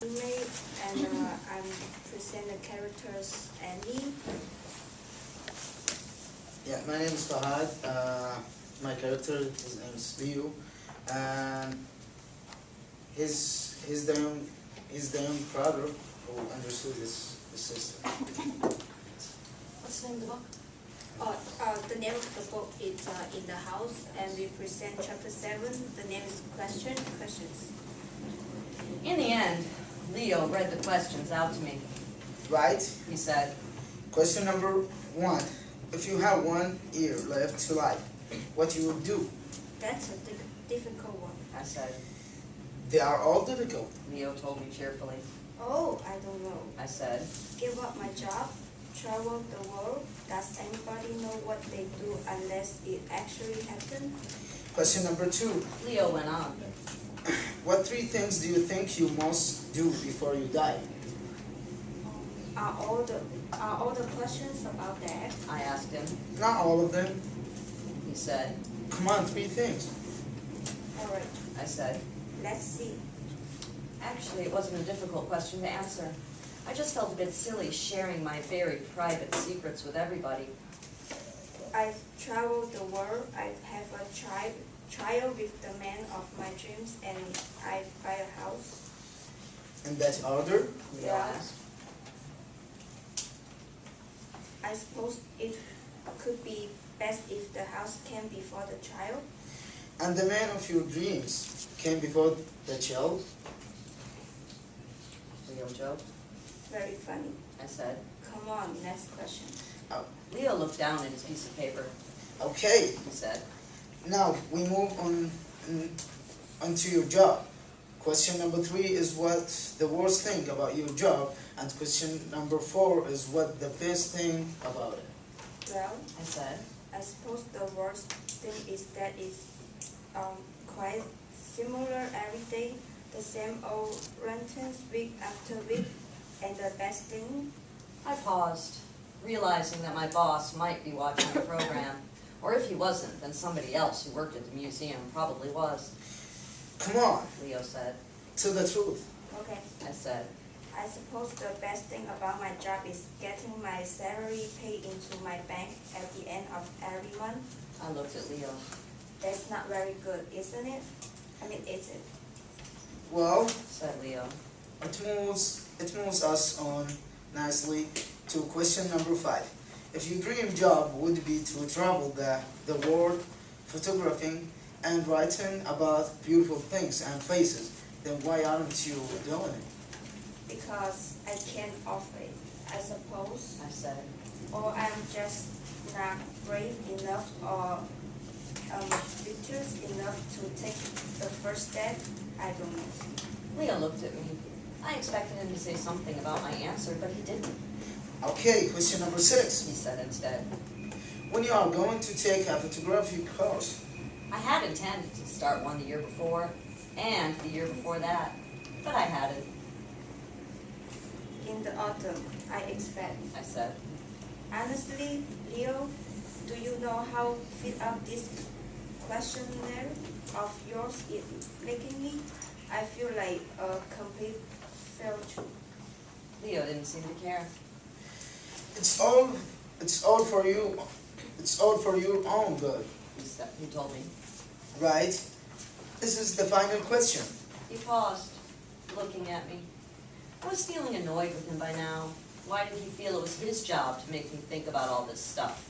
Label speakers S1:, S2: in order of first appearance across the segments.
S1: Teammate, and I'm present the characters Andy.
S2: Yeah, my name is Faahd. My character, his name is Leo, and he's the young brother who understood his sister.
S3: What's the name of the book?
S1: The name of the book is In the House, and we present chapter 7. The name is Questions.
S3: In the end, Leo read the questions out to me.
S2: Right?
S3: He said,
S2: Question number 1. If you have 1 year left to life, what you will do?
S1: That's a difficult one.
S3: I said.
S2: They are all difficult.
S3: Leo told me cheerfully.
S1: Oh, I don't know.
S3: I said,
S1: Give up my job, travel the world. Does anybody know what they do unless it actually happened?
S2: Question number 2.
S3: Leo went on.
S2: What 3 things do you think you must do before you die?
S1: Are all the questions about that?
S3: I asked him.
S2: Not all of them.
S3: He said.
S2: Come on, 3 things.
S1: All right,
S3: I said.
S1: let's see.
S3: Actually, it wasn't a difficult question to answer. I just felt a bit silly sharing my very private secrets with everybody.
S1: I've traveled the world. I have a child with the man of my dreams, and I buy a house.
S2: In that order?
S3: Leo
S1: Yeah.
S3: asked.
S1: I suppose it could be best if the house came before the child.
S2: And the man of your dreams came before the child?
S3: Leo joked.
S1: Very funny.
S3: I said.
S1: Come on, next question.
S3: Leo looked down at his piece of paper.
S2: Okay,
S3: He said.
S2: now we move onto your job. Question number 3 is what the worst thing about your job, and question number 4 is what the best thing about it.
S1: Well,
S3: I said.
S1: I suppose the worst thing is that it's quite similar every day, the same old routines week after week. And the best thing,
S3: I paused, realizing that my boss might be watching the program, or if he wasn't, then somebody else who worked at the museum probably was.
S2: Come on,
S3: Leo said.
S2: tell the truth.
S1: okay,
S3: I said.
S1: I suppose the best thing about my job is getting my salary paid into my bank at the end of every month.
S3: I looked at Leo.
S1: That's not very good, isn't it? I mean, is it?
S2: Well,
S3: Said Leo.
S2: it moves us on nicely to question number 5. If your dream job would be to travel the world, photographing and writing about beautiful things and places, then why aren't you doing it?
S1: Because I can't offer it, I suppose.
S3: I said.
S1: Or I'm just not brave enough or ambitious enough to take the first step. I don't know.
S3: Leo looked at me. I expected him to say something about my answer, but he didn't.
S2: Okay, question number 6.
S3: He said instead.
S2: When you are going to take a photography course,
S3: I had intended to start one the year before, and the year before that, but I hadn't.
S1: In the autumn, I expect.
S3: I said.
S1: Honestly, Leo, do you know how fit up this questionnaire of yours is making me? I feel like a complete failure.
S3: Leo didn't seem to care.
S2: it's all for you. It's all for your own good,
S3: He told me.
S2: right? This is the final question.
S3: He paused, looking at me. I was feeling annoyed with him by now. Why did he feel it was his job to make me think about all this stuff?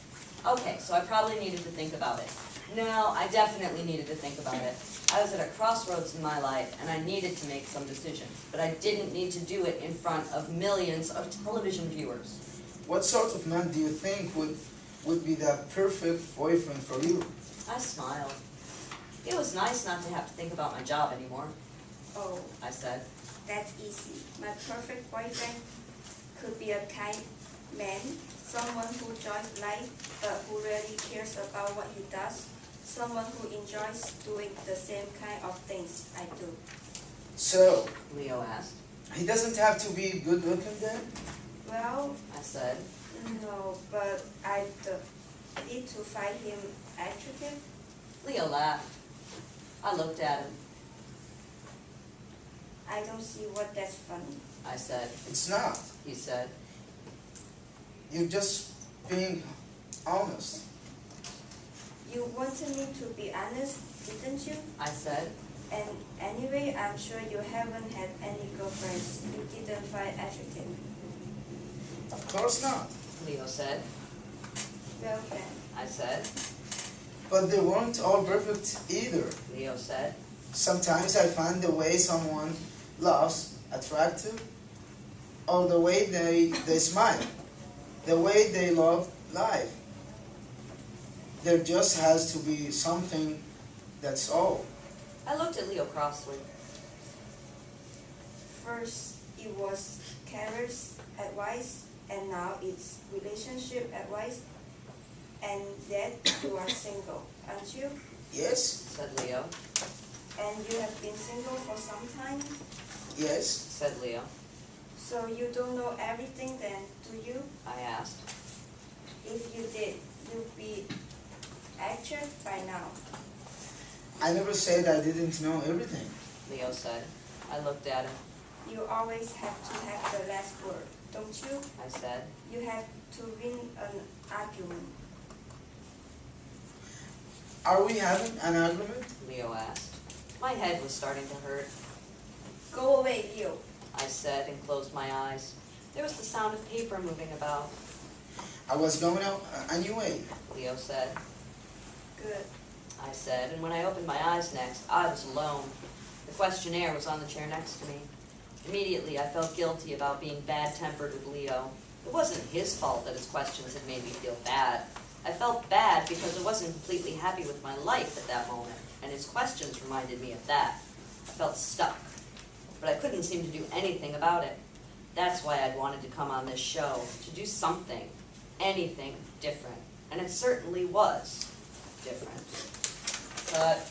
S3: Okay, so I probably needed to think about it. No, I definitely needed to think about it. I was at a crossroads in my life, and I needed to make some decisions, but I didn't need to do it in front of millions of television viewers.
S2: What sort of man do you think would be the perfect boyfriend for you?
S3: I smiled. It was nice not to have to think about my job anymore,
S1: Oh,
S3: I said.
S1: that's easy. My perfect boyfriend could be a kind man, someone who enjoys life but who really cares about what he does, someone who enjoys doing the same kind of things I do.
S2: So,
S3: Leo asked.
S2: he doesn't have to be good looking then?
S1: Well,
S3: I said.
S1: no, but I need to find him attractive.
S3: Leo laughed. I looked at him.
S1: I don't see what that's funny.
S3: I said.
S2: It's not.
S3: He said.
S2: You're just being honest.
S1: You wanted me to be honest, didn't you?
S3: I said.
S1: And anyway, I'm sure you haven't had any girlfriends you didn't find attractive.
S2: Of course not.
S3: Leo said.
S1: Well then,
S3: I said.
S2: But they weren't all perfect either.
S3: Leo said.
S2: Sometimes I find the way someone laughs attractive, or the way they smile, the way they love life. There just has to be something, that's all.
S3: I looked at Leo crossly.
S1: first it was careers advice, and now it's relationship advice. And that you are single, aren't you?
S2: Yes,
S3: Said Leo.
S1: And you have been single for some time,
S2: yes.
S3: Said Leo.
S1: so you don't know everything then, do you?
S3: I asked.
S1: If you did, you'd be accurate by now.
S2: I never said I didn't know everything.
S3: Leo said. I looked at him.
S1: You always have to have the last word, don't you?
S3: I said.
S1: You have to win an argument.
S2: Are we having an argument?
S3: Leo asked. My head was starting to hurt.
S1: Go away, Leo.
S3: I said and closed my eyes. There was the sound of paper moving about.
S2: I was going out anyway.
S3: Leo said.
S1: Good.
S3: I said, and when I opened my eyes next, I was alone. The questionnaire was on the chair next to me. Immediately, I felt guilty about being bad-tempered with Leo. It wasn't his fault that his questions had made me feel bad. I felt bad because I wasn't completely happy with my life at that moment, and his questions reminded me of that. I felt stuck, but I couldn't seem to do anything about it. That's why I'd wanted to come on this show, to do something, anything different, and it certainly was different. Cut.